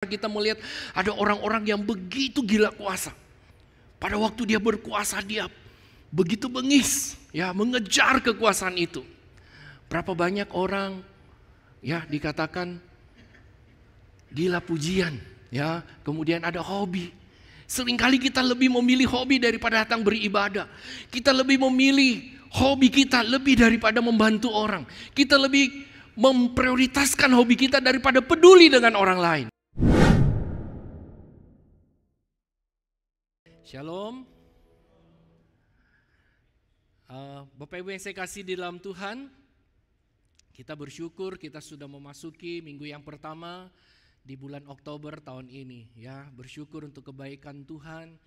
Kita melihat ada orang-orang yang begitu gila kuasa. Pada waktu dia berkuasa, dia begitu bengis, ya, mengejar kekuasaan itu. Berapa banyak orang, ya, dikatakan gila pujian, ya. Kemudian ada hobi. Seringkali kita lebih memilih hobi daripada datang beribadah. Kita lebih memilih hobi kita lebih daripada membantu orang. Kita lebih memprioritaskan hobi kita daripada peduli dengan orang lain. Shalom. Bapak Ibu yang saya kasih di dalam Tuhan, kita bersyukur kita sudah memasuki minggu yang pertama di bulan Oktober tahun ini, ya. Bersyukur untuk kebaikan Tuhan.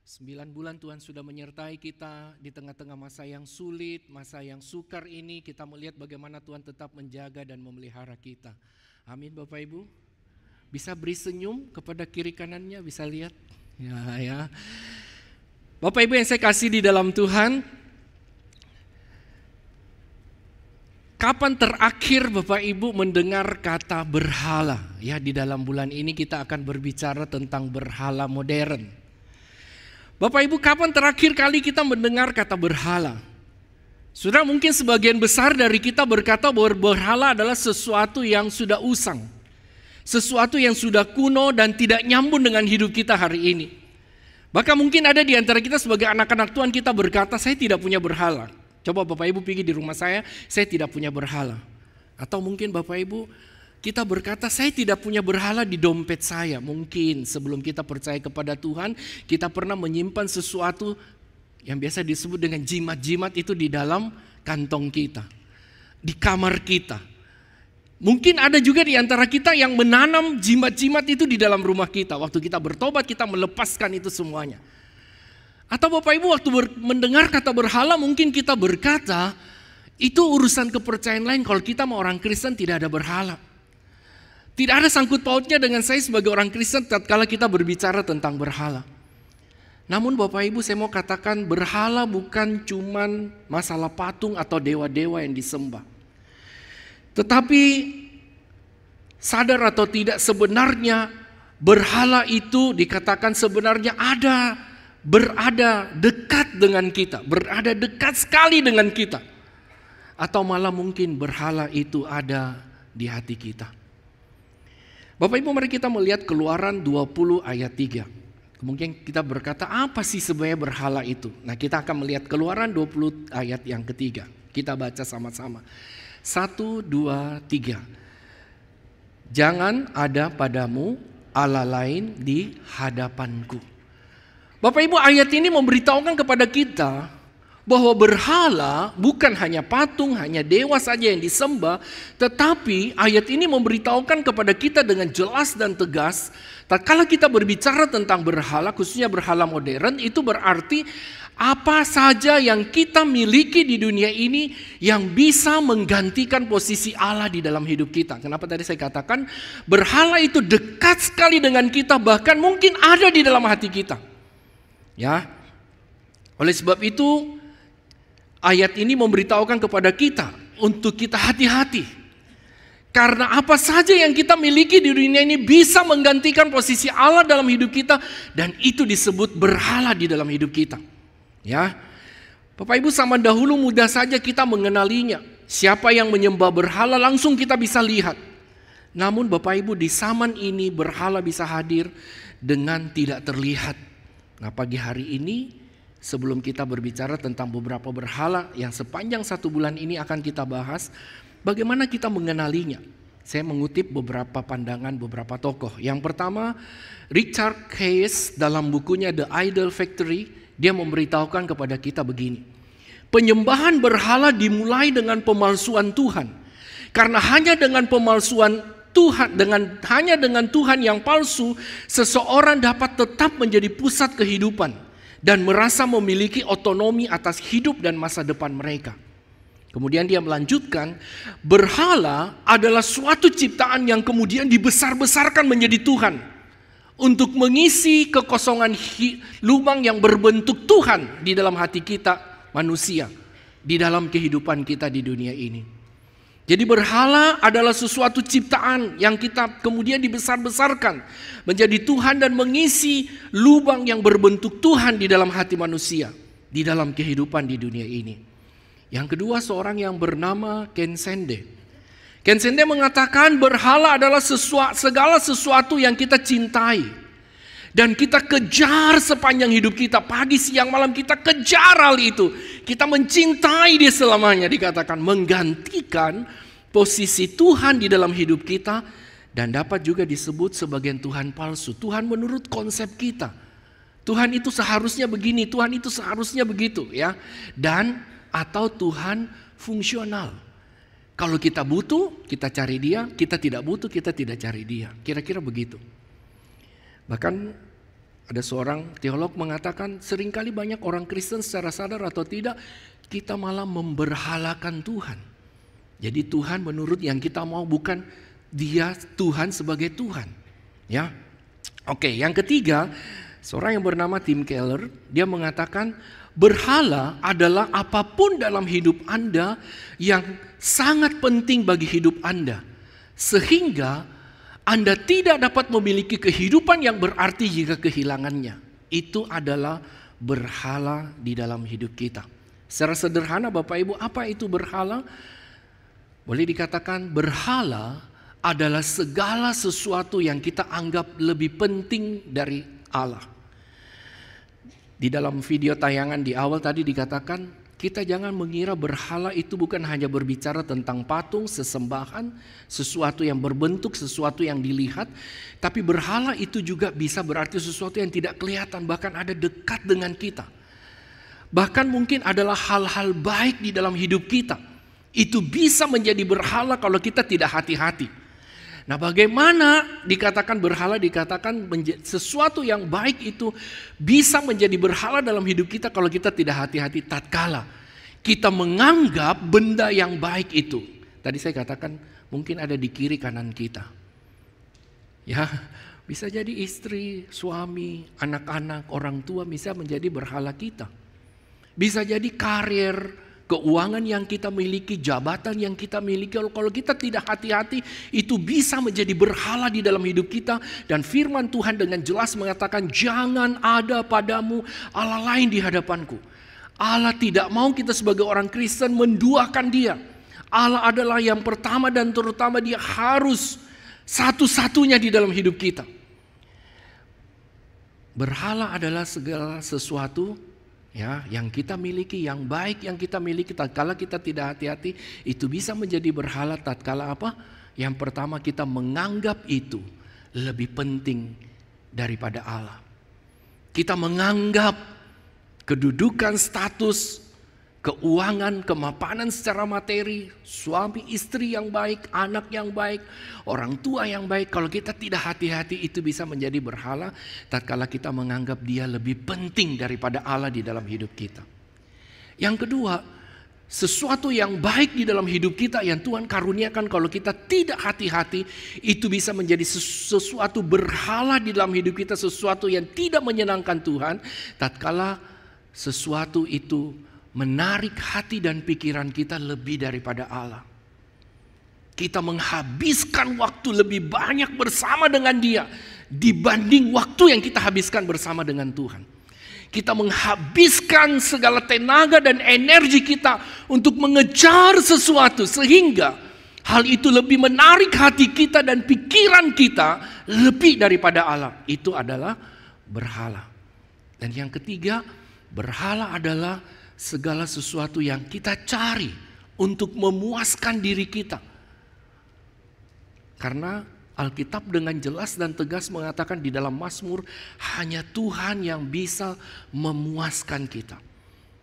9 bulan Tuhan sudah menyertai kita di tengah-tengah masa yang sulit, masa yang sukar ini. Kita melihat bagaimana Tuhan tetap menjaga dan memelihara kita. Amin Bapak Ibu. Bisa beri senyum kepada kiri kanannya, bisa lihat. Ya. Bapak Ibu yang saya kasih di dalam Tuhan, kapan terakhir Bapak Ibu mendengar kata berhala? Ya, di dalam bulan ini kita akan berbicara tentang berhala modern. Bapak Ibu, kapan terakhir kali kita mendengar kata berhala? Sudah mungkin sebagian besar dari kita berkata bahwa berhala adalah sesuatu yang sudah usang. Sesuatu yang sudah kuno dan tidak nyambung dengan hidup kita hari ini. Bahkan mungkin ada di antara kita sebagai anak-anak Tuhan kita berkata, saya tidak punya berhala. Coba Bapak Ibu pergi di rumah saya tidak punya berhala. Atau mungkin Bapak Ibu kita berkata, saya tidak punya berhala di dompet saya. Mungkin sebelum kita percaya kepada Tuhan, kita pernah menyimpan sesuatu yang biasa disebut dengan jimat-jimat itu di dalam kantong kita, di kamar kita. Mungkin ada juga di antara kita yang menanam jimat-jimat itu di dalam rumah kita. Waktu kita bertobat, kita melepaskan itu semuanya. Atau Bapak Ibu waktu mendengar kata berhala, mungkin kita berkata, itu urusan kepercayaan lain. Kalau kita mau orang Kristen tidak ada berhala. Tidak ada sangkut pautnya dengan saya sebagai orang Kristen tatkala kita berbicara tentang berhala. Namun Bapak Ibu, saya mau katakan berhala bukan cuman masalah patung atau dewa-dewa yang disembah. Tetapi sadar atau tidak, sebenarnya berhala itu dikatakan sebenarnya berada dekat dengan kita, berada dekat sekali dengan kita. Atau malah mungkin berhala itu ada di hati kita. Bapak Ibu, mari kita melihat Keluaran 20 ayat 3. Mungkin kita berkata, apa sih sebenarnya berhala itu? Nah, kita akan melihat Keluaran 20 ayat yang ketiga. Kita baca sama-sama. 1, 2, 3. Jangan ada padamu Allah lain di hadapanku. Bapak Ibu, ayat ini memberitahukan kepada kita bahwa berhala bukan hanya patung, hanya dewa saja yang disembah. Tetapi ayat ini memberitahukan kepada kita dengan jelas dan tegas, tatkala kita berbicara tentang berhala, khususnya berhala modern, itu berarti apa saja yang kita miliki di dunia ini yang bisa menggantikan posisi Allah di dalam hidup kita. Kenapa tadi saya katakan berhala itu dekat sekali dengan kita, bahkan mungkin ada di dalam hati kita. Ya. Oleh sebab itu ayat ini memberitahukan kepada kita untuk kita hati-hati. Karena apa saja yang kita miliki di dunia ini bisa menggantikan posisi Allah dalam hidup kita, dan itu disebut berhala di dalam hidup kita. Ya, Bapak Ibu, zaman dahulu mudah saja kita mengenalinya. Siapa yang menyembah berhala langsung kita bisa lihat. Namun Bapak Ibu, di zaman ini berhala bisa hadir dengan tidak terlihat. Nah, pagi hari ini sebelum kita berbicara tentang beberapa berhala yang sepanjang 1 bulan ini akan kita bahas, bagaimana kita mengenalinya. Saya mengutip beberapa pandangan beberapa tokoh. Yang pertama, Richard Case dalam bukunya The Idol Factory, dia memberitahukan kepada kita begini. Penyembahan berhala dimulai dengan pemalsuan Tuhan. Karena hanya dengan pemalsuan Tuhan, hanya dengan Tuhan yang palsu, seseorang dapat tetap menjadi pusat kehidupan dan merasa memiliki otonomi atas hidup dan masa depan mereka. Kemudian dia melanjutkan, berhala adalah suatu ciptaan yang kemudian dibesar-besarkan menjadi Tuhan untuk mengisi kekosongan lubang yang berbentuk Tuhan di dalam hati kita manusia, di dalam kehidupan kita di dunia ini. Jadi berhala adalah sesuatu ciptaan yang kita kemudian dibesar-besarkan menjadi Tuhan dan mengisi lubang yang berbentuk Tuhan di dalam hati manusia, di dalam kehidupan di dunia ini. Yang kedua, seorang yang bernama Ken Sande. Ken Sande mengatakan berhala adalah segala sesuatu yang kita cintai dan kita kejar sepanjang hidup kita. Pagi, siang, malam kita kejar hal itu. Kita mencintai dia selamanya, dikatakan menggantikan posisi Tuhan di dalam hidup kita, dan dapat juga disebut sebagai Tuhan palsu. Tuhan menurut konsep kita. Tuhan itu seharusnya begini, Tuhan itu seharusnya begitu, ya. Dan atau Tuhan fungsional. Kalau kita butuh, kita cari dia, kita tidak butuh, kita tidak cari dia. Kira-kira begitu. Bahkan ada seorang teolog mengatakan seringkali banyak orang Kristen secara sadar atau tidak, kita malah memberhalakan Tuhan. Jadi Tuhan menurut yang kita mau, bukan dia Tuhan sebagai Tuhan. Ya. Oke, yang ketiga, seorang yang bernama Tim Keller, dia mengatakan berhala adalah apapun dalam hidup Anda yang sangat penting bagi hidup Anda, sehingga Anda tidak dapat memiliki kehidupan yang berarti jika kehilangannya. Itu adalah berhala di dalam hidup kita. Secara sederhana Bapak Ibu, apa itu berhala? Boleh dikatakan berhala adalah segala sesuatu yang kita anggap lebih penting dari Allah. Di dalam video tayangan di awal tadi dikatakan, kita jangan mengira berhala itu bukan hanya berbicara tentang patung, sesembahan, sesuatu yang berbentuk, sesuatu yang dilihat. Tapi berhala itu juga bisa berarti sesuatu yang tidak kelihatan, bahkan ada dekat dengan kita. Bahkan mungkin adalah hal-hal baik di dalam hidup kita. Itu bisa menjadi berhala kalau kita tidak hati-hati. Nah, bagaimana dikatakan berhala, dikatakan sesuatu yang baik itu bisa menjadi berhala dalam hidup kita kalau kita tidak hati-hati tatkala kita menganggap benda yang baik itu. Tadi saya katakan mungkin ada di kiri kanan kita. Ya, bisa jadi istri, suami, anak-anak, orang tua bisa menjadi berhala kita. Bisa jadi karir, keuangan yang kita miliki, jabatan yang kita miliki. Kalau kita tidak hati-hati, itu bisa menjadi berhala di dalam hidup kita. Dan firman Tuhan dengan jelas mengatakan, jangan ada padamu Allah lain di hadapanku. Allah tidak mau kita sebagai orang Kristen menduakan dia. Allah adalah yang pertama dan terutama, dia harus satu-satunya di dalam hidup kita. Berhala adalah segala sesuatu ya, yang kita miliki, yang baik yang kita miliki, tatkala kita tidak hati-hati, itu bisa menjadi berhala tatkala apa? Yang pertama, kita menganggap itu lebih penting daripada Allah. Kita menganggap kedudukan, status, keuangan, kemapanan secara materi, suami istri yang baik, anak yang baik, orang tua yang baik. Kalau kita tidak hati-hati, itu bisa menjadi berhala tatkala kita menganggap dia lebih penting daripada Allah di dalam hidup kita. Yang kedua, sesuatu yang baik di dalam hidup kita yang Tuhan karuniakan, kalau kita tidak hati-hati, itu bisa menjadi sesuatu berhala di dalam hidup kita, sesuatu yang tidak menyenangkan Tuhan tatkala sesuatu itu menarik hati dan pikiran kita lebih daripada Allah. Kita menghabiskan waktu lebih banyak bersama dengan dia dibanding waktu yang kita habiskan bersama dengan Tuhan. Kita menghabiskan segala tenaga dan energi kita untuk mengejar sesuatu, sehingga hal itu lebih menarik hati kita dan pikiran kita lebih daripada Allah. Itu adalah berhala. Dan yang ketiga, berhala adalah segala sesuatu yang kita cari untuk memuaskan diri kita. Karena Alkitab dengan jelas dan tegas mengatakan di dalam Mazmur, hanya Tuhan yang bisa memuaskan kita.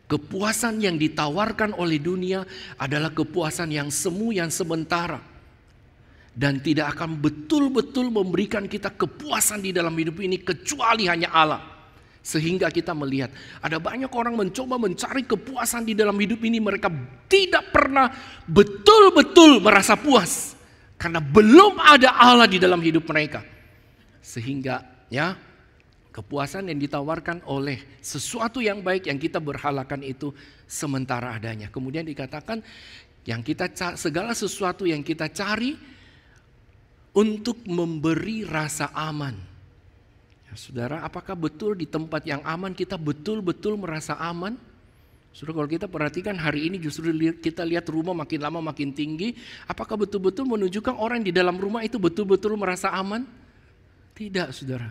Kepuasan yang ditawarkan oleh dunia adalah kepuasan yang semu, yang sementara. Dan tidak akan betul-betul memberikan kita kepuasan di dalam hidup ini kecuali hanya Allah. Sehingga kita melihat ada banyak orang mencoba mencari kepuasan di dalam hidup ini. Mereka tidak pernah betul-betul merasa puas, karena belum ada Allah di dalam hidup mereka. Sehingga ya, kepuasan yang ditawarkan oleh sesuatu yang baik yang kita berhalakan itu sementara adanya. Kemudian dikatakan Segala sesuatu yang kita cari untuk memberi rasa aman. Ya, saudara, apakah betul di tempat yang aman kita betul-betul merasa aman? Saudara, kalau kita perhatikan hari ini justru kita lihat rumah makin lama makin tinggi. Apakah betul-betul menunjukkan orang di dalam rumah itu betul-betul merasa aman? Tidak, saudara.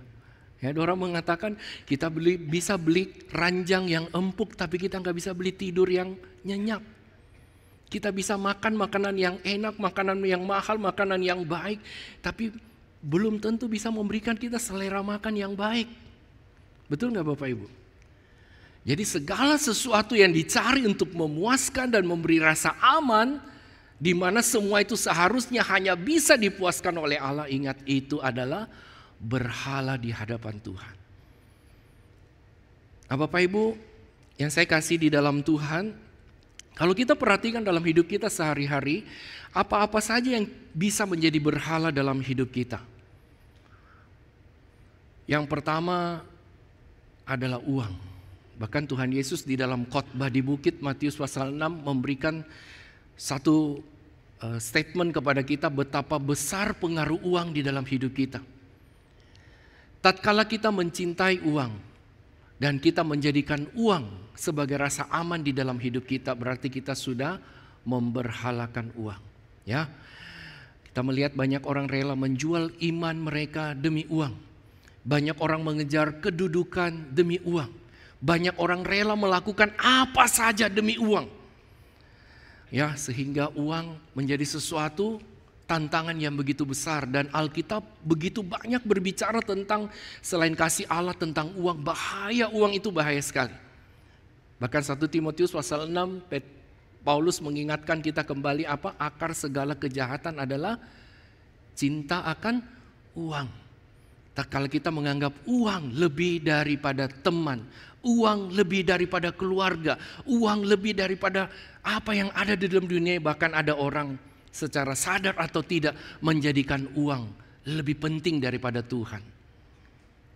Ya, ada orang mengatakan kita bisa beli ranjang yang empuk, tapi kita nggak bisa beli tidur yang nyenyak. Kita bisa makan makanan yang enak, makanan yang mahal, makanan yang baik, tapi belum tentu bisa memberikan kita selera makan yang baik. Betul nggak Bapak Ibu? Jadi segala sesuatu yang dicari untuk memuaskan dan memberi rasa aman, di mana semua itu seharusnya hanya bisa dipuaskan oleh Allah, ingat itu adalah berhala di hadapan Tuhan. Nah, Bapak Ibu yang saya kasih di dalam Tuhan, kalau kita perhatikan dalam hidup kita sehari-hari, apa-apa saja yang bisa menjadi berhala dalam hidup kita. Yang pertama adalah uang. Bahkan Tuhan Yesus di dalam khotbah di bukit Matius pasal 6 memberikan satu statement kepada kita betapa besar pengaruh uang di dalam hidup kita. Tatkala kita mencintai uang dan kita menjadikan uang sebagai rasa aman di dalam hidup kita, berarti kita sudah memberhalakan uang. Ya, kita melihat banyak orang rela menjual iman mereka demi uang. Banyak orang mengejar kedudukan demi uang. Banyak orang rela melakukan apa saja demi uang. Ya, sehingga uang menjadi sesuatu tantangan yang begitu besar, dan Alkitab begitu banyak berbicara tentang selain kasih Allah tentang uang, bahaya uang itu bahaya sekali. Bahkan 1 Timotius pasal 6 Paulus mengingatkan kita kembali apa? Akar segala kejahatan adalah cinta akan uang. Kalau kita menganggap uang lebih daripada teman, uang lebih daripada keluarga, uang lebih daripada apa yang ada di dalam dunia, bahkan ada orang secara sadar atau tidak menjadikan uang lebih penting daripada Tuhan.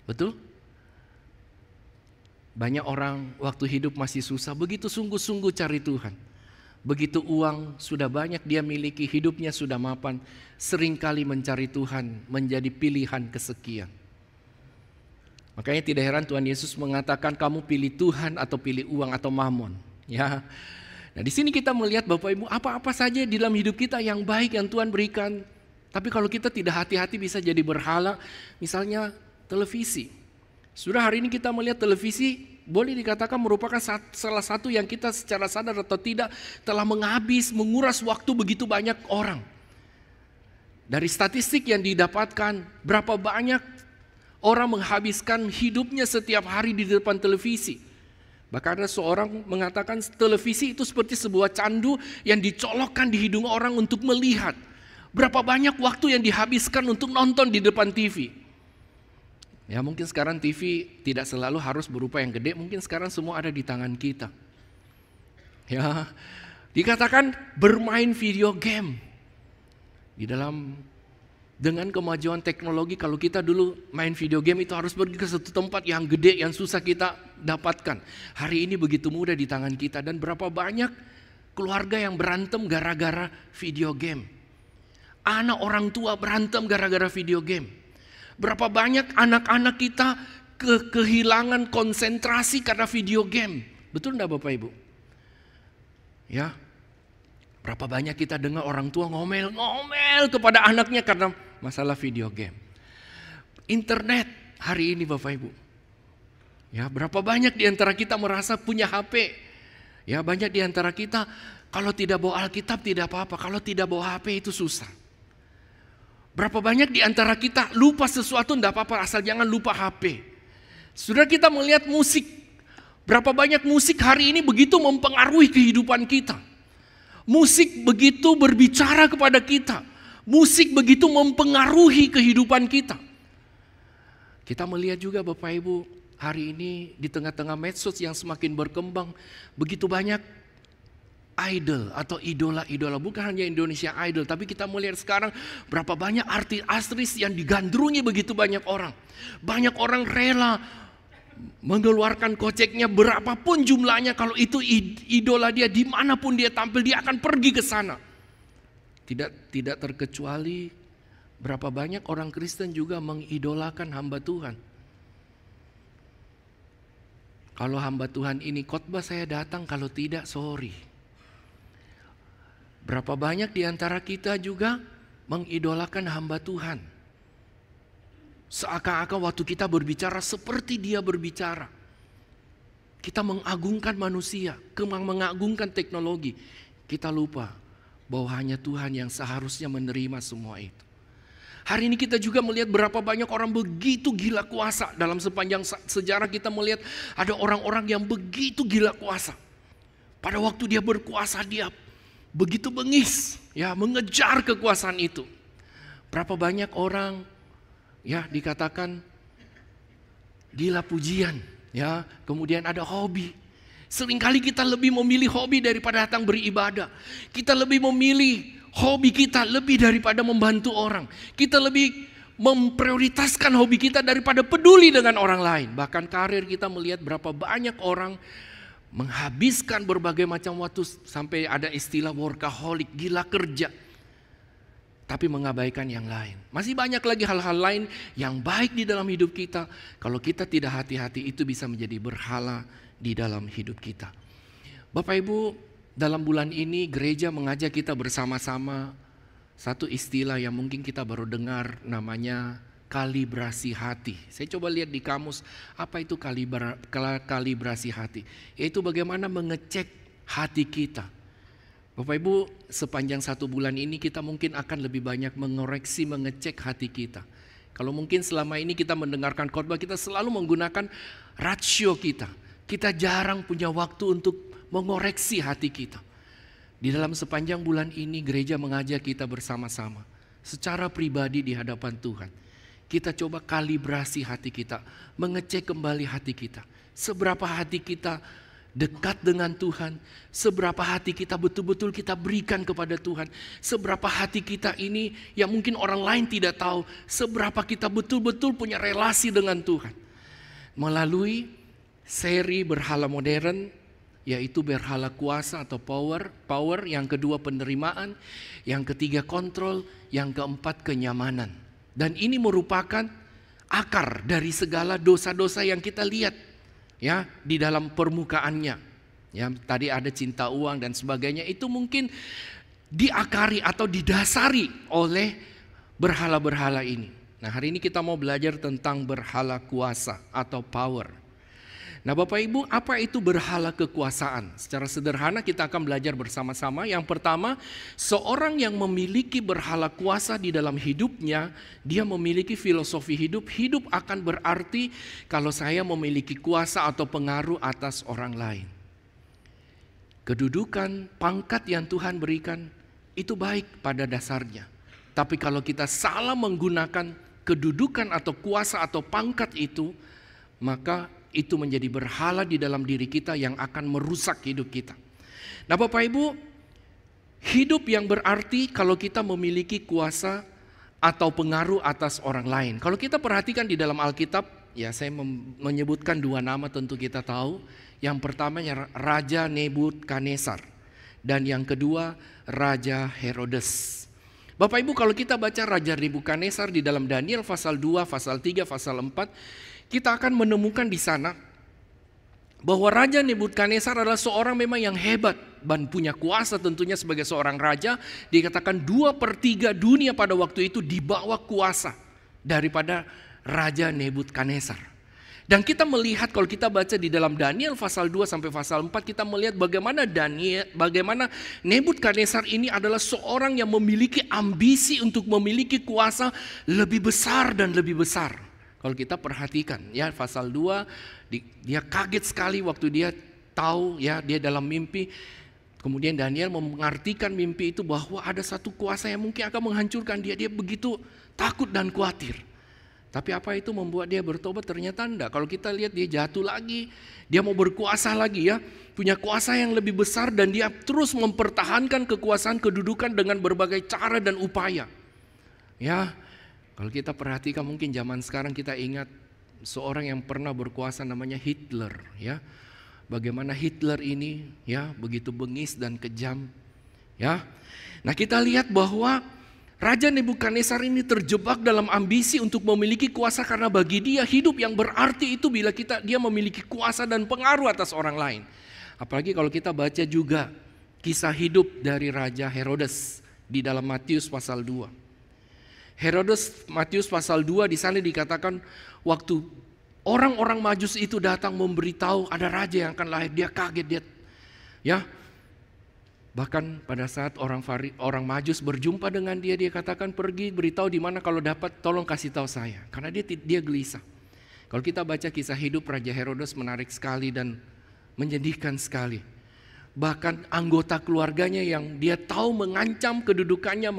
Betul? Banyak orang waktu hidup masih susah, begitu sungguh-sungguh cari Tuhan. Begitu uang sudah banyak dia miliki, hidupnya sudah mapan, seringkali mencari Tuhan menjadi pilihan kesekian. Makanya tidak heran Tuhan Yesus mengatakan kamu pilih Tuhan atau pilih uang atau mamon. Ya. Nah, di sini kita melihat Bapak Ibu, apa-apa saja di dalam hidup kita yang baik yang Tuhan berikan, tapi kalau kita tidak hati-hati bisa jadi berhala. Misalnya televisi. Sudah hari ini kita melihat televisi boleh dikatakan merupakan salah satu yang kita secara sadar atau tidak telah menguras waktu begitu banyak orang. Dari statistik yang didapatkan, berapa banyak orang menghabiskan hidupnya setiap hari di depan televisi. Bahkan ada seorang mengatakan televisi itu seperti sebuah candu yang dicolokkan di hidung orang untuk melihat. Berapa banyak waktu yang dihabiskan untuk nonton di depan TV. Ya, mungkin sekarang TV tidak selalu harus berupa yang gede, mungkin sekarang semua ada di tangan kita. Ya, dikatakan bermain video game. Dengan kemajuan teknologi, kalau kita dulu main video game itu harus pergi ke satu tempat yang gede, yang susah kita dapatkan. Hari ini begitu mudah di tangan kita, dan berapa banyak keluarga yang berantem gara-gara video game. Anak orang tua berantem gara-gara video game. Berapa banyak anak-anak kita kehilangan konsentrasi karena video game. Betul enggak Bapak Ibu? Ya. Berapa banyak kita dengar orang tua ngomel kepada anaknya karena masalah video game. Internet hari ini Bapak Ibu. Ya, berapa banyak di antara kita merasa punya HP. Ya, banyak di antara kita kalau tidak bawa Alkitab tidak apa-apa, kalau tidak bawa HP itu susah. Berapa banyak di antara kita lupa sesuatu tidak apa-apa asal jangan lupa HP. Sudah kita melihat musik. Berapa banyak musik hari ini begitu mempengaruhi kehidupan kita. Musik begitu berbicara kepada kita. Musik begitu mempengaruhi kehidupan kita. Kita melihat juga Bapak Ibu, hari ini di tengah-tengah medsos yang semakin berkembang, begitu banyak idol atau idola-idola. Bukan hanya Indonesia Idol, tapi kita melihat sekarang berapa banyak artis-artis yang digandrungi begitu banyak orang. Banyak orang rela mengeluarkan koceknya berapapun jumlahnya, kalau itu idola dia, dimanapun dia tampil dia akan pergi ke sana. Tidak terkecuali berapa banyak orang Kristen juga mengidolakan hamba Tuhan. Kalau hamba Tuhan ini khotbah saya datang, kalau tidak sorry. Berapa banyak di antara kita juga mengidolakan hamba Tuhan. Seakan-akan waktu kita berbicara seperti dia berbicara. Kita mengagungkan manusia, mengagungkan teknologi. Kita lupa bahwa hanya Tuhan yang seharusnya menerima semua itu. Hari ini kita juga melihat berapa banyak orang begitu gila kuasa. Dalam sepanjang sejarah kita melihat ada orang-orang yang begitu gila kuasa. Pada waktu dia berkuasa dia begitu bengis, ya, mengejar kekuasaan itu. Berapa banyak orang, ya, dikatakan gila pujian, ya. Kemudian ada hobi. Seringkali kita lebih memilih hobi daripada datang beribadah. Kita lebih memilih hobi kita lebih daripada membantu orang. Kita lebih memprioritaskan hobi kita daripada peduli dengan orang lain. Bahkan karir kita melihat berapa banyak orang menghabiskan berbagai macam waktu, sampai ada istilah workaholic, gila kerja, tapi mengabaikan yang lain. Masih banyak lagi hal-hal lain yang baik di dalam hidup kita. Kalau kita tidak hati-hati, itu bisa menjadi berhala di dalam hidup kita. Bapak Ibu, dalam bulan ini gereja mengajak kita bersama-sama satu istilah yang mungkin kita baru dengar, namanya kalibrasi hati. Saya coba lihat di kamus, apa itu kalibrasi hati? Yaitu bagaimana mengecek hati kita. Bapak Ibu, sepanjang 1 bulan ini kita mungkin akan lebih banyak mengoreksi, mengecek hati kita. Kalau mungkin selama ini kita mendengarkan khotbah, kita selalu menggunakan rasio kita. Kita jarang punya waktu untuk mengoreksi hati kita. Di dalam sepanjang bulan ini gereja mengajak kita bersama-sama secara pribadi di hadapan Tuhan. Kita coba kalibrasi hati kita, mengecek kembali hati kita. Seberapa hati kita dekat dengan Tuhan, seberapa hati kita betul-betul kita berikan kepada Tuhan, seberapa hati kita ini yang mungkin orang lain tidak tahu, seberapa kita betul-betul punya relasi dengan Tuhan. Melalui seri berhala modern, yaitu berhala kuasa atau power, yang kedua penerimaan, yang ketiga kontrol, yang keempat kenyamanan. Dan ini merupakan akar dari segala dosa-dosa yang kita lihat, ya, di dalam permukaannya. Ya, tadi ada cinta uang dan sebagainya, itu mungkin diakari atau didasari oleh berhala-berhala ini. Nah, hari ini kita mau belajar tentang berhala kuasa atau power. Nah, Bapak Ibu, apa itu berhala kekuasaan? Secara sederhana kita akan belajar bersama-sama. Yang pertama, seorang yang memiliki berhala kuasa di dalam hidupnya, dia memiliki filosofi hidup. Hidup akan berarti kalau saya memiliki kuasa atau pengaruh atas orang lain. Kedudukan, pangkat yang Tuhan berikan, itu baik pada dasarnya. Tapi kalau kita salah menggunakan kedudukan atau kuasa atau pangkat itu, maka itu menjadi berhala di dalam diri kita yang akan merusak hidup kita. Nah, Bapak Ibu, hidup yang berarti kalau kita memiliki kuasa atau pengaruh atas orang lain. Kalau kita perhatikan di dalam Alkitab, ya, saya menyebutkan 2 nama tentu kita tahu. Yang pertama Raja Nebukadnezar dan yang kedua Raja Herodes. Bapak Ibu, kalau kita baca Raja Nebukadnezar di dalam Daniel pasal 2, pasal 3, pasal 4, kita akan menemukan di sana bahwa Raja Nebukadnezar adalah seorang memang yang hebat dan punya kuasa tentunya sebagai seorang raja. Dikatakan 2/3 dunia pada waktu itu di bawah kuasa daripada Raja Nebukadnezar. Dan kita melihat kalau kita baca di dalam Daniel pasal 2 sampai pasal 4, kita melihat bagaimana Nebukadnezar ini adalah seorang yang memiliki ambisi untuk memiliki kuasa lebih besar dan lebih besar. Kalau kita perhatikan, ya, pasal 2, dia kaget sekali waktu dia tahu, ya, dia dalam mimpi. Kemudian Daniel mengartikan mimpi itu bahwa ada satu kuasa yang mungkin akan menghancurkan dia. Dia begitu takut dan khawatir. Tapi apa itu membuat dia bertobat? Ternyata enggak. Kalau kita lihat dia jatuh lagi, dia mau berkuasa lagi, ya, punya kuasa yang lebih besar dan dia terus mempertahankan kekuasaan kedudukan dengan berbagai cara dan upaya. Ya, kalau kita perhatikan mungkin zaman sekarang kita ingat seorang yang pernah berkuasa namanya Hitler, ya. Bagaimana Hitler ini ya begitu bengis dan kejam, ya. Nah, kita lihat bahwa Raja Nebukadnezar ini terjebak dalam ambisi untuk memiliki kuasa, karena bagi dia hidup yang berarti itu bila dia memiliki kuasa dan pengaruh atas orang lain. Apalagi kalau kita baca juga kisah hidup dari Raja Herodes di dalam Matius pasal 2. Matius pasal 2 di sana dikatakan waktu orang-orang Majus itu datang memberitahu ada raja yang akan lahir, dia kaget, ya. Bahkan pada saat orang Majus berjumpa dengan dia katakan, pergi beritahu di mana, kalau dapat tolong kasih tahu saya, karena dia gelisah. Kalau kita baca kisah hidup Raja Herodes menarik sekali dan menyedihkan sekali. Bahkan anggota keluarganya yang dia tahu mengancam kedudukannya,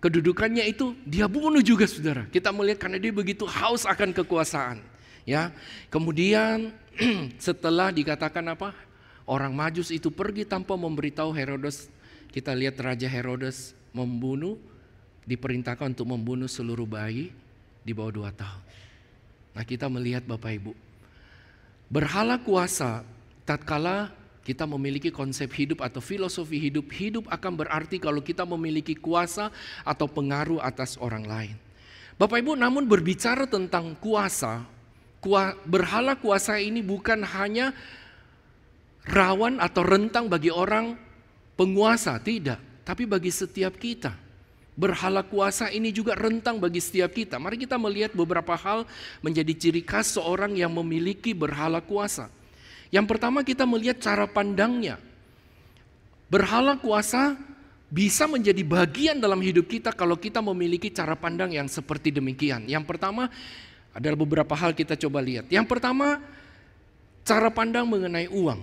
kedudukannya itu dia bunuh juga, saudara. Kita melihat karena dia begitu haus akan kekuasaan, ya. Kemudian setelah dikatakan orang Majus itu pergi tanpa memberitahu Herodes, kita lihat Raja Herodes diperintahkan untuk membunuh seluruh bayi di bawah 2 tahun. Nah, kita melihat Bapak Ibu, berhala kuasa, tatkala kita memiliki konsep hidup atau filosofi hidup akan berarti kalau kita memiliki kuasa atau pengaruh atas orang lain. Bapak Ibu, namun berbicara tentang kuasa, berhala kuasa ini bukan hanya rawan atau rentang bagi orang penguasa, tidak. Tapi bagi setiap kita. Berhala kuasa ini juga rentang bagi setiap kita. Mari kita melihat beberapa hal menjadi ciri khas seorang yang memiliki berhala kuasa. Yang pertama, kita melihat cara pandangnya. Berhala kuasa bisa menjadi bagian dalam hidup kita kalau kita memiliki cara pandang yang seperti demikian. Yang pertama, ada beberapa hal kita coba lihat. Yang pertama, cara pandang mengenai uang.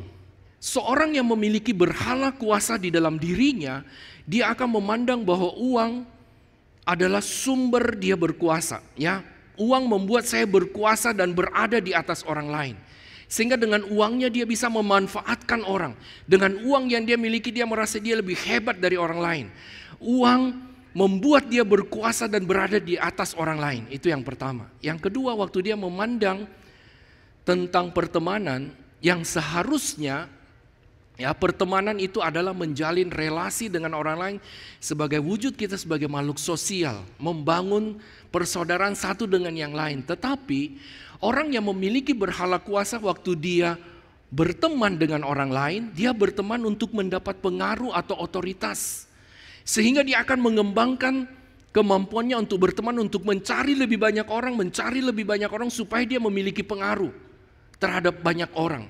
Seorang yang memiliki berhala kuasa di dalam dirinya, dia akan memandang bahwa uang adalah sumber dia berkuasa. Ya, uang membuat saya berkuasa dan berada di atas orang lain. Sehingga dengan uangnya dia bisa memanfaatkan orang. Dengan uang yang dia miliki dia merasa dia lebih hebat dari orang lain. Uang membuat dia berkuasa dan berada di atas orang lain. Itu yang pertama. Yang kedua, waktu dia memandang tentang pertemanan yang seharusnya pertemanan itu adalah menjalin relasi dengan orang lain sebagai wujud kita sebagai makhluk sosial, membangun persaudaraan satu dengan yang lain. Tetapi orang yang memiliki berhala kuasa waktu dia berteman dengan orang lain, dia berteman untuk mendapat pengaruh atau otoritas. Sehingga dia akan mengembangkan kemampuannya untuk berteman, untuk mencari lebih banyak orang supaya dia memiliki pengaruh terhadap banyak orang.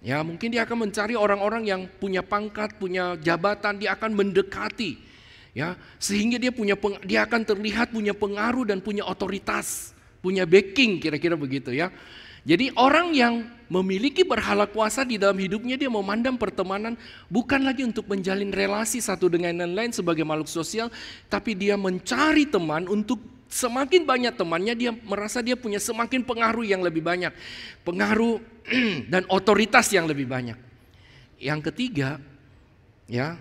Ya, mungkin dia akan mencari orang-orang yang punya pangkat, punya jabatan, dia akan mendekati. Ya, sehingga dia akan terlihat punya pengaruh dan punya otoritas, punya backing, kira-kira begitu ya. Jadi orang yang memiliki berhala kuasa di dalam hidupnya, dia memandang pertemanan bukan lagi untuk menjalin relasi satu dengan yang lain sebagai makhluk sosial, tapi dia mencari teman untuk semakin banyak temannya, dia merasa dia punya semakin pengaruh yang lebih banyak. Pengaruh dan otoritas yang lebih banyak. Yang ketiga, ya,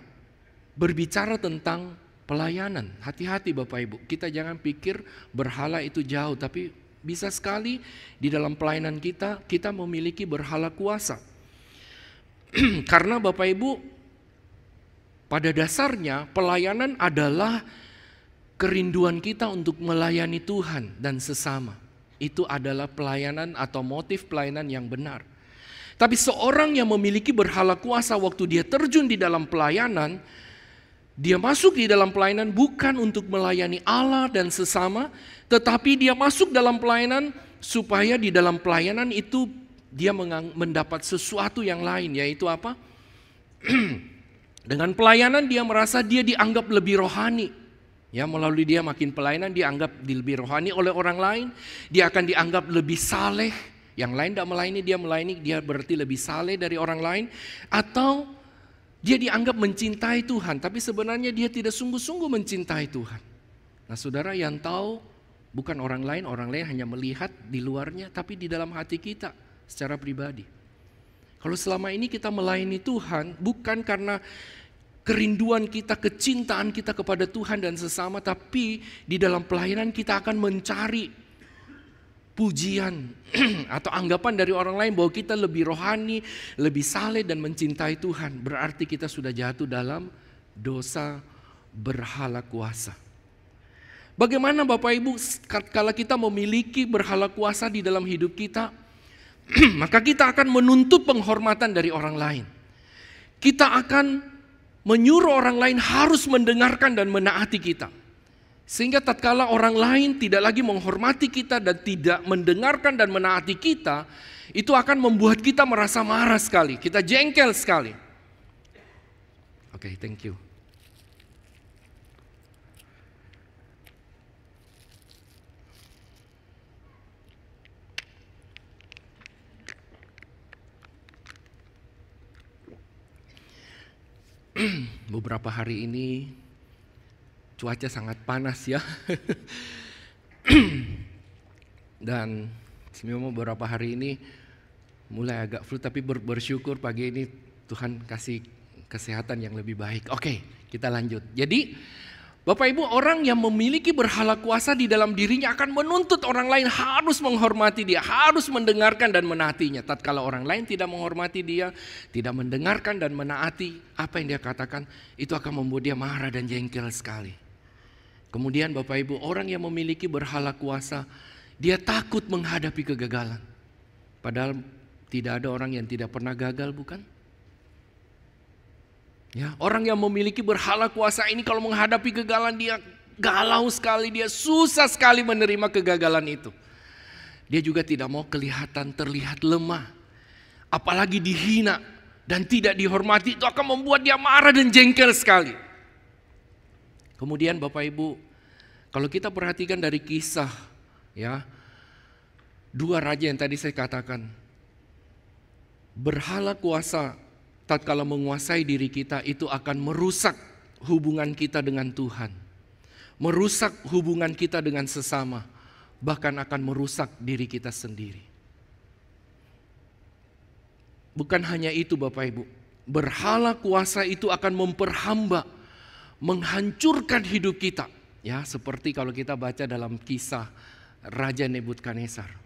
berbicara tentang pelayanan. Hati-hati Bapak Ibu, kita jangan pikir berhala itu jauh, tapi bisa sekali di dalam pelayanan kita memiliki berhala kuasa. Karena Bapak Ibu, pada dasarnya pelayanan adalah kerinduan kita untuk melayani Tuhan dan sesama. Itu adalah pelayanan atau motif pelayanan yang benar. Tapi seorang yang memiliki berhala kuasa waktu dia terjun di dalam pelayanan, dia masuk di dalam pelayanan bukan untuk melayani Allah dan sesama, tetapi dia masuk dalam pelayanan supaya di dalam pelayanan itu dia mendapat sesuatu yang lain, yaitu apa? Dengan pelayanan dia merasa dia dianggap lebih rohani. Ya, melalui dia makin pelayanan dia anggap lebih rohani oleh orang lain, dia akan dianggap lebih saleh. Yang lain tidak melayani, dia melayani, dia berarti lebih saleh dari orang lain. Atau dia dianggap mencintai Tuhan, tapi sebenarnya dia tidak sungguh-sungguh mencintai Tuhan. Nah, saudara, yang tahu bukan orang lain hanya melihat di luarnya, tapi di dalam hati kita secara pribadi. Kalau selama ini kita melayani Tuhan bukan karena kerinduan kita, kecintaan kita kepada Tuhan dan sesama, tapi di dalam pelayanan kita akan mencari pujian atau anggapan dari orang lain bahwa kita lebih rohani, lebih saleh dan mencintai Tuhan, berarti kita sudah jatuh dalam dosa berhala kuasa. Bagaimana Bapak Ibu kalau kita memiliki berhala kuasa di dalam hidup kita, maka kita akan menuntut penghormatan dari orang lain. Kita akan menyuruh orang lain harus mendengarkan dan menaati kita. Sehingga tatkala orang lain tidak lagi menghormati kita dan tidak mendengarkan dan menaati kita, itu akan membuat kita merasa marah sekali, kita jengkel sekali. Oke, thank you. Beberapa hari ini cuaca sangat panas ya. Dan memang beberapa hari ini mulai agak flu, tapi bersyukur pagi ini Tuhan kasih kesehatan yang lebih baik. Oke, kita lanjut. Jadi Bapak Ibu, orang yang memiliki berhala kuasa di dalam dirinya akan menuntut orang lain harus menghormati dia, harus mendengarkan dan menaatinya. Tatkala orang lain tidak menghormati dia, tidak mendengarkan dan menaati apa yang dia katakan, itu akan membuat dia marah dan jengkel sekali. Kemudian Bapak Ibu, orang yang memiliki berhala kuasa, dia takut menghadapi kegagalan. Padahal tidak ada orang yang tidak pernah gagal, bukan? Ya, orang yang memiliki berhala kuasa ini kalau menghadapi kegagalan dia galau sekali, dia susah sekali menerima kegagalan itu. Dia juga tidak mau terlihat lemah. Apalagi dihina dan tidak dihormati, itu akan membuat dia marah dan jengkel sekali. Kemudian Bapak Ibu, kalau kita perhatikan dari kisah ya, dua raja yang tadi saya katakan, berhala kuasa tatkala menguasai diri kita itu akan merusak hubungan kita dengan Tuhan, merusak hubungan kita dengan sesama, bahkan akan merusak diri kita sendiri. Bukan hanya itu Bapak Ibu, berhala kuasa itu akan memperhamba, menghancurkan hidup kita. Ya, seperti kalau kita baca dalam kisah Raja Nebukadnezar.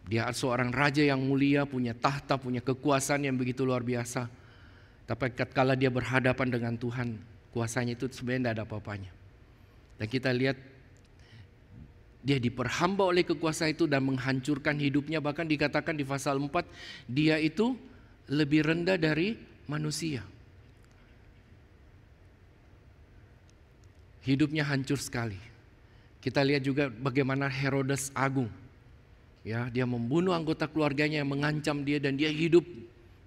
Dia seorang raja yang mulia, punya tahta, punya kekuasaan yang begitu luar biasa. Tapi ketika dia berhadapan dengan Tuhan, kuasanya itu sebenarnya tidak ada apa-apanya. Dan kita lihat dia diperhamba oleh kekuasaan itu dan menghancurkan hidupnya. Bahkan dikatakan di pasal 4, dia itu lebih rendah dari manusia. Hidupnya hancur sekali. Kita lihat juga bagaimana Herodes Agung. Ya, dia membunuh anggota keluarganya yang mengancam dia dan dia hidup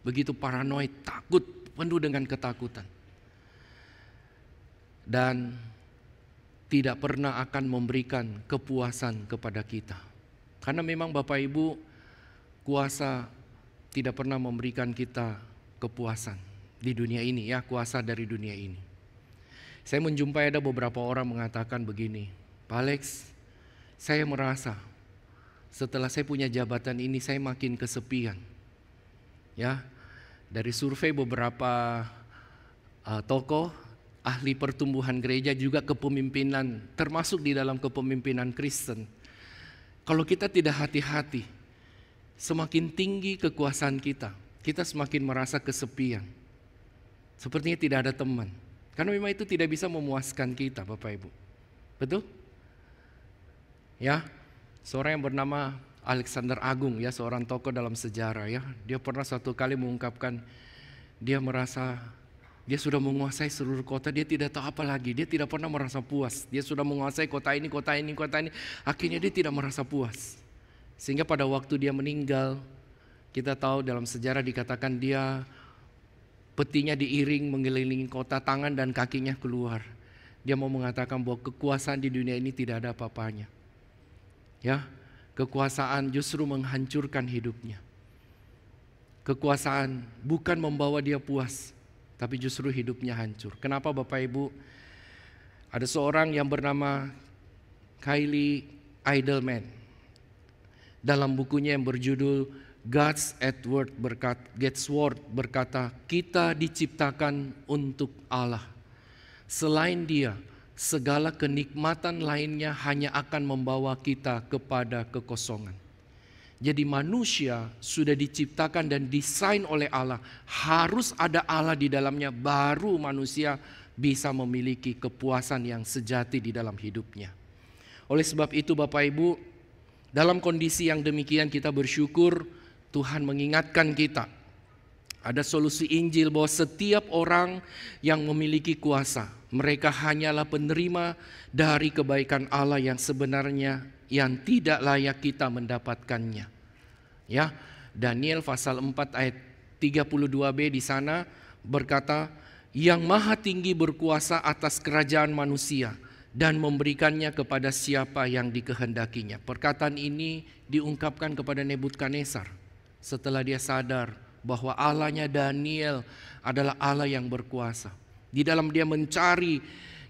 begitu paranoid, takut, penuh dengan ketakutan. Dan tidak pernah akan memberikan kepuasan kepada kita. Karena memang Bapak Ibu, kuasa tidak pernah memberikan kita kepuasan di dunia ini ya, kuasa dari dunia ini. Saya menjumpai ada beberapa orang mengatakan begini, Pak Alex, saya merasa setelah saya punya jabatan ini saya makin kesepian. Ya, dari survei beberapa tokoh ahli pertumbuhan gereja juga kepemimpinan, termasuk di dalam kepemimpinan Kristen. Kalau kita tidak hati-hati, semakin tinggi kekuasaan kita, kita semakin merasa kesepian. Sepertinya tidak ada teman. Karena memang itu tidak bisa memuaskan kita Bapak Ibu. Betul? Ya, seorang yang bernama Alexander Agung ya, seorang tokoh dalam sejarah ya. Dia pernah suatu kali mengungkapkan dia merasa dia sudah menguasai seluruh kota, dia tidak tahu apa lagi, dia tidak pernah merasa puas. Dia sudah menguasai kota ini, kota ini, kota ini, akhirnya dia tidak merasa puas. Sehingga pada waktu dia meninggal, kita tahu dalam sejarah dikatakan dia petinya diiring mengelilingi kota, tangan dan kakinya keluar. Dia mau mengatakan bahwa kekuasaan di dunia ini tidak ada apa-apanya. Ya, kekuasaan justru menghancurkan hidupnya. Kekuasaan bukan membawa dia puas, tapi justru hidupnya hancur. Kenapa Bapak Ibu? Ada seorang yang bernama Kylie Eidelman. Dalam bukunya yang berjudul God's Word berkata, kita diciptakan untuk Allah. Selain Dia, segala kenikmatan lainnya hanya akan membawa kita kepada kekosongan. Jadi manusia sudah diciptakan dan desain oleh Allah. Harus ada Allah di dalamnya, baru manusia bisa memiliki kepuasan yang sejati di dalam hidupnya. Oleh sebab itu Bapak Ibu, dalam kondisi yang demikian kita bersyukur Tuhan mengingatkan kita. Ada solusi Injil bahwa setiap orang yang memiliki kuasa, mereka hanyalah penerima dari kebaikan Allah yang sebenarnya yang tidak layak kita mendapatkannya. Ya, Daniel pasal 4 ayat 32b di sana berkata, yang maha tinggi berkuasa atas kerajaan manusia dan memberikannya kepada siapa yang dikehendakinya. Perkataan ini diungkapkan kepada Nebukadnezar setelah dia sadar bahwa Allahnya Daniel adalah Allah yang berkuasa. Di dalam dia mencari,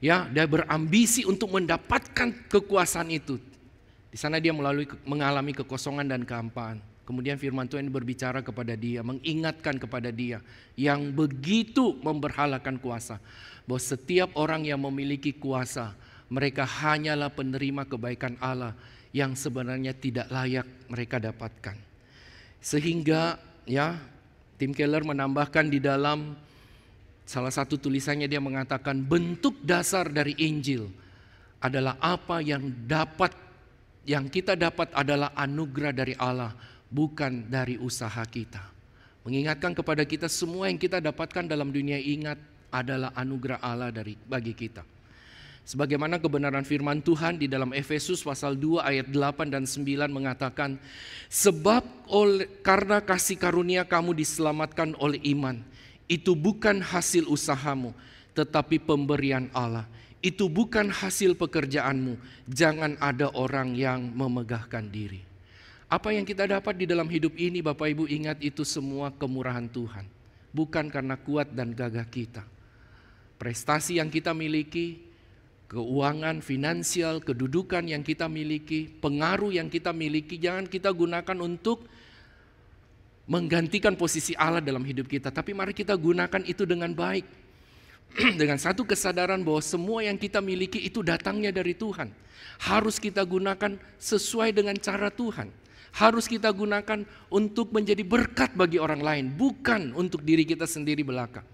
ya, dia berambisi untuk mendapatkan kekuasaan itu. Di sana dia mengalami kekosongan dan kehampaan. Kemudian firman Tuhan berbicara kepada dia, mengingatkan kepada dia yang begitu memberhalakan kuasa, bahwa setiap orang yang memiliki kuasa, mereka hanyalah penerima kebaikan Allah yang sebenarnya tidak layak mereka dapatkan. Sehingga ya, Tim Keller menambahkan di dalam salah satu tulisannya, dia mengatakan bentuk dasar dari Injil adalah apa yang kita dapat adalah anugerah dari Allah, bukan dari usaha kita. Mengingatkan kepada kita semua yang kita dapatkan dalam dunia, ingat adalah anugerah Allah bagi kita. Sebagaimana kebenaran firman Tuhan di dalam Efesus pasal 2 ayat 8 dan 9 mengatakan, sebab karena kasih karunia kamu diselamatkan oleh iman, itu bukan hasil usahamu, tetapi pemberian Allah. Itu bukan hasil pekerjaanmu, jangan ada orang yang memegahkan diri. Apa yang kita dapat di dalam hidup ini, Bapak Ibu, ingat itu semua kemurahan Tuhan. Bukan karena kuat dan gagah kita. Prestasi yang kita miliki, keuangan, finansial, kedudukan yang kita miliki, pengaruh yang kita miliki, jangan kita gunakan untuk menggantikan posisi Allah dalam hidup kita. Tapi mari kita gunakan itu dengan baik. Dengan satu kesadaran bahwa semua yang kita miliki itu datangnya dari Tuhan. Harus kita gunakan sesuai dengan cara Tuhan. Harus kita gunakan untuk menjadi berkat bagi orang lain, bukan untuk diri kita sendiri belaka.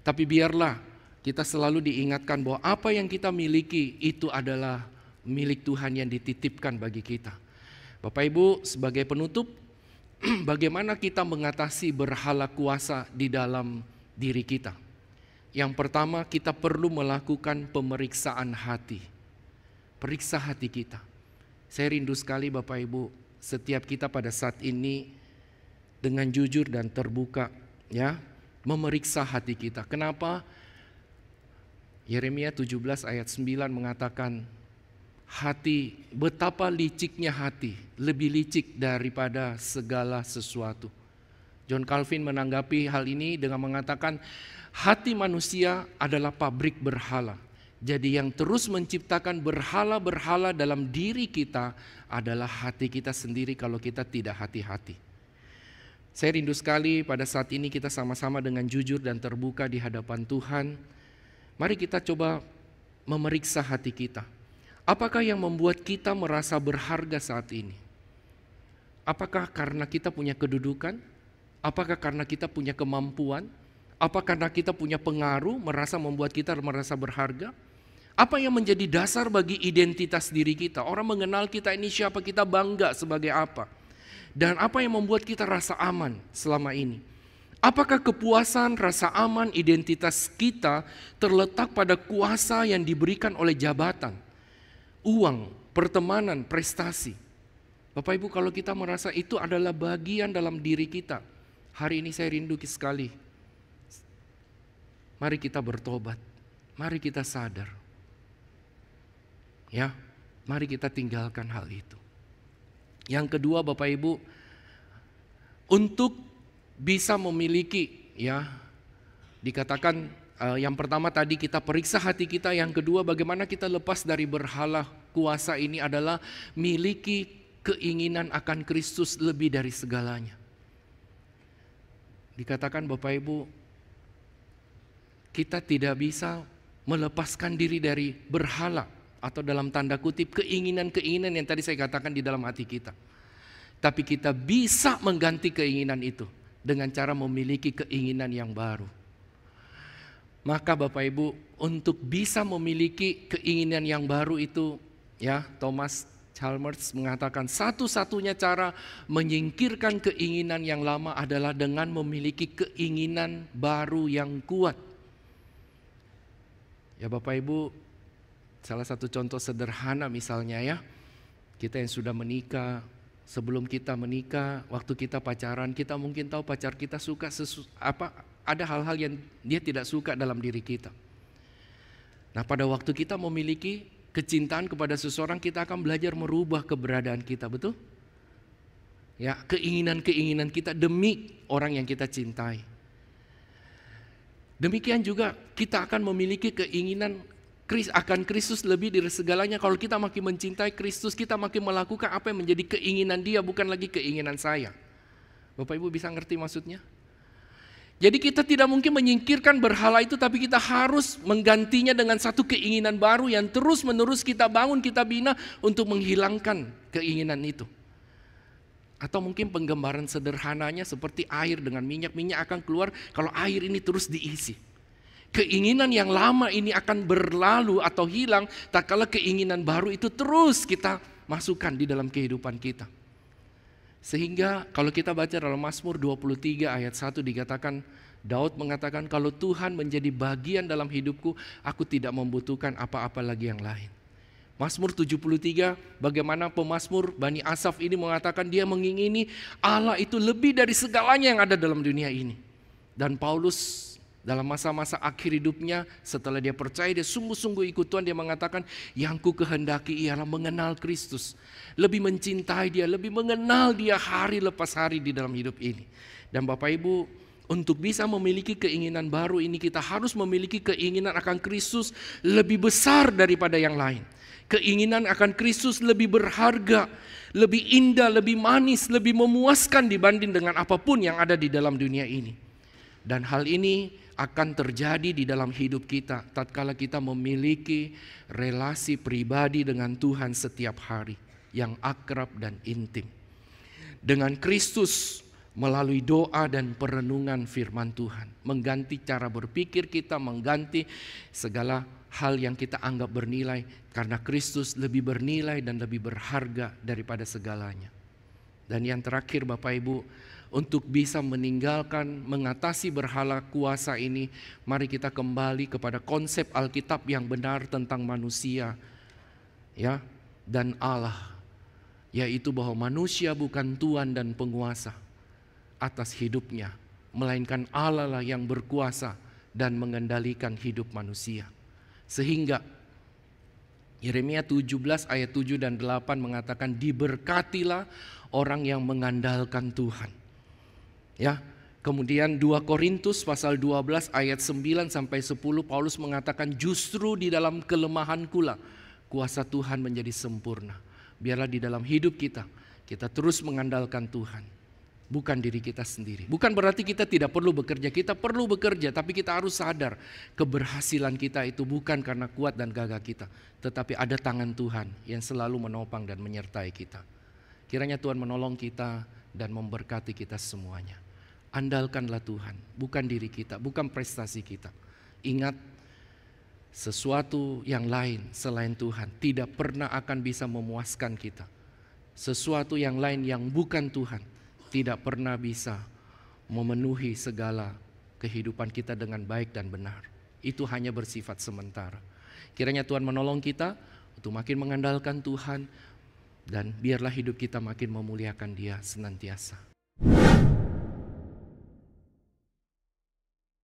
Tapi biarlah kita selalu diingatkan bahwa apa yang kita miliki itu adalah milik Tuhan yang dititipkan bagi kita. Bapak Ibu, sebagai penutup, bagaimana kita mengatasi berhala kuasa di dalam diri kita? Yang pertama, kita perlu melakukan pemeriksaan hati. Periksa hati kita. Saya rindu sekali Bapak Ibu, setiap kita pada saat ini dengan jujur dan terbuka, ya, memeriksa hati kita. Kenapa? Yeremia 17 ayat 9 mengatakan, hati, betapa liciknya hati, lebih licik daripada segala sesuatu. John Calvin menanggapi hal ini dengan mengatakan, hati manusia adalah pabrik berhala. Jadi yang terus menciptakan berhala-berhala dalam diri kita adalah hati kita sendiri kalau kita tidak hati-hati. Saya rindu sekali pada saat ini kita sama-sama dengan jujur dan terbuka di hadapan Tuhan. Mari kita coba memeriksa hati kita. Apakah yang membuat kita merasa berharga saat ini? Apakah karena kita punya kedudukan? Apakah karena kita punya kemampuan? Apakah karena kita punya pengaruh membuat kita merasa berharga? Apa yang menjadi dasar bagi identitas diri kita? Orang mengenal kita ini siapa, kita bangga sebagai apa? Dan apa yang membuat kita rasa aman selama ini? Apakah kepuasan, rasa aman, identitas kita terletak pada kuasa yang diberikan oleh jabatan, uang, pertemanan, prestasi? Bapak Ibu, kalau kita merasa itu adalah bagian dalam diri kita, hari ini saya rindu sekali. Mari kita bertobat, mari kita sadar. Ya, mari kita tinggalkan hal itu. Yang kedua Bapak Ibu, untuk bisa memiliki, ya, dikatakan yang pertama tadi kita periksa hati kita, yang kedua bagaimana kita lepas dari berhala kuasa ini adalah miliki keinginan akan Kristus lebih dari segalanya. Dikatakan Bapak Ibu, kita tidak bisa melepaskan diri dari berhala atau dalam tanda kutip keinginan-keinginan yang tadi saya katakan di dalam hati kita. Tapi kita bisa mengganti keinginan itu dengan cara memiliki keinginan yang baru. Maka Bapak Ibu, untuk bisa memiliki keinginan yang baru itu, ya, Thomas Chalmers mengatakan satu-satunya cara menyingkirkan keinginan yang lama adalah dengan memiliki keinginan baru yang kuat. Ya Bapak Ibu, salah satu contoh sederhana misalnya ya, kita yang sudah menikah, sebelum kita menikah, waktu kita pacaran, kita mungkin tahu pacar kita suka ada hal-hal yang dia tidak suka dalam diri kita. Nah, pada waktu kita memiliki kecintaan kepada seseorang, kita akan belajar merubah keberadaan kita, betul? Ya, keinginan-keinginan kita demi orang yang kita cintai. Demikian juga kita akan memiliki keinginan akan Kristus lebih dari segalanya. Kalau kita makin mencintai Kristus, kita makin melakukan apa yang menjadi keinginan Dia, bukan lagi keinginan saya. Bapak Ibu bisa ngerti maksudnya? Jadi kita tidak mungkin menyingkirkan berhala itu, tapi kita harus menggantinya dengan satu keinginan baru yang terus menerus kita bangun, kita bina untuk menghilangkan keinginan itu. Atau mungkin penggambaran sederhananya seperti air dengan minyak. Minyak akan keluar kalau air ini terus diisi. Keinginan yang lama ini akan berlalu atau hilang tak kala keinginan baru itu terus kita masukkan di dalam kehidupan kita. Sehingga kalau kita baca dalam Mazmur 23 ayat 1 dikatakan, Daud mengatakan, kalau Tuhan menjadi bagian dalam hidupku, aku tidak membutuhkan apa-apa lagi yang lain. Mazmur 73, bagaimana pemazmur Bani Asaf ini mengatakan dia mengingini Allah itu lebih dari segalanya yang ada dalam dunia ini. Dan Paulus dalam masa-masa akhir hidupnya, setelah dia percaya, dia sungguh-sungguh ikut Tuhan, dia mengatakan, yang ku kehendaki ialah mengenal Kristus. Lebih mencintai Dia, lebih mengenal Dia hari lepas hari di dalam hidup ini. Dan Bapak Ibu, untuk bisa memiliki keinginan baru ini, kita harus memiliki keinginan akan Kristus lebih besar daripada yang lain. Keinginan akan Kristus lebih berharga, lebih indah, lebih manis, lebih memuaskan dibanding dengan apapun yang ada di dalam dunia ini. Dan hal ini akan terjadi di dalam hidup kita tatkala kita memiliki relasi pribadi dengan Tuhan setiap hari yang akrab dan intim. Dengan Kristus melalui doa dan perenungan firman Tuhan, mengganti cara berpikir kita, mengganti segala hal yang kita anggap bernilai, karena Kristus lebih bernilai dan lebih berharga daripada segalanya. Dan yang terakhir Bapak Ibu, untuk bisa meninggalkan, mengatasi berhala kuasa ini, mari kita kembali kepada konsep Alkitab yang benar tentang manusia, ya, dan Allah, yaitu bahwa manusia bukan tuan dan penguasa atas hidupnya, melainkan Allah lah yang berkuasa dan mengendalikan hidup manusia. Sehingga Yeremia 17 ayat 7 dan 8 mengatakan, diberkatilah orang yang mengandalkan Tuhan. Ya, kemudian 2 Korintus pasal 12 ayat 9 sampai 10 Paulus mengatakan, justru di dalam kelemahanku lah kuasa Tuhan menjadi sempurna. Biarlah di dalam hidup kita terus mengandalkan Tuhan, bukan diri kita sendiri. Bukan berarti kita tidak perlu bekerja, tapi kita harus sadar keberhasilan kita itu bukan karena kuat dan gagah kita, tetapi ada tangan Tuhan yang selalu menopang dan menyertai kita. Kiranya Tuhan menolong kita dan memberkati kita semuanya. Andalkanlah Tuhan, bukan diri kita, bukan prestasi kita. Ingat, sesuatu yang lain selain Tuhan tidak pernah akan bisa memuaskan kita. Sesuatu yang lain yang bukan Tuhan tidak pernah bisa memenuhi segala kehidupan kita dengan baik dan benar. Itu hanya bersifat sementara. Kiranya Tuhan menolong kita untuk makin mengandalkan Tuhan, dan biarlah hidup kita makin memuliakan Dia senantiasa.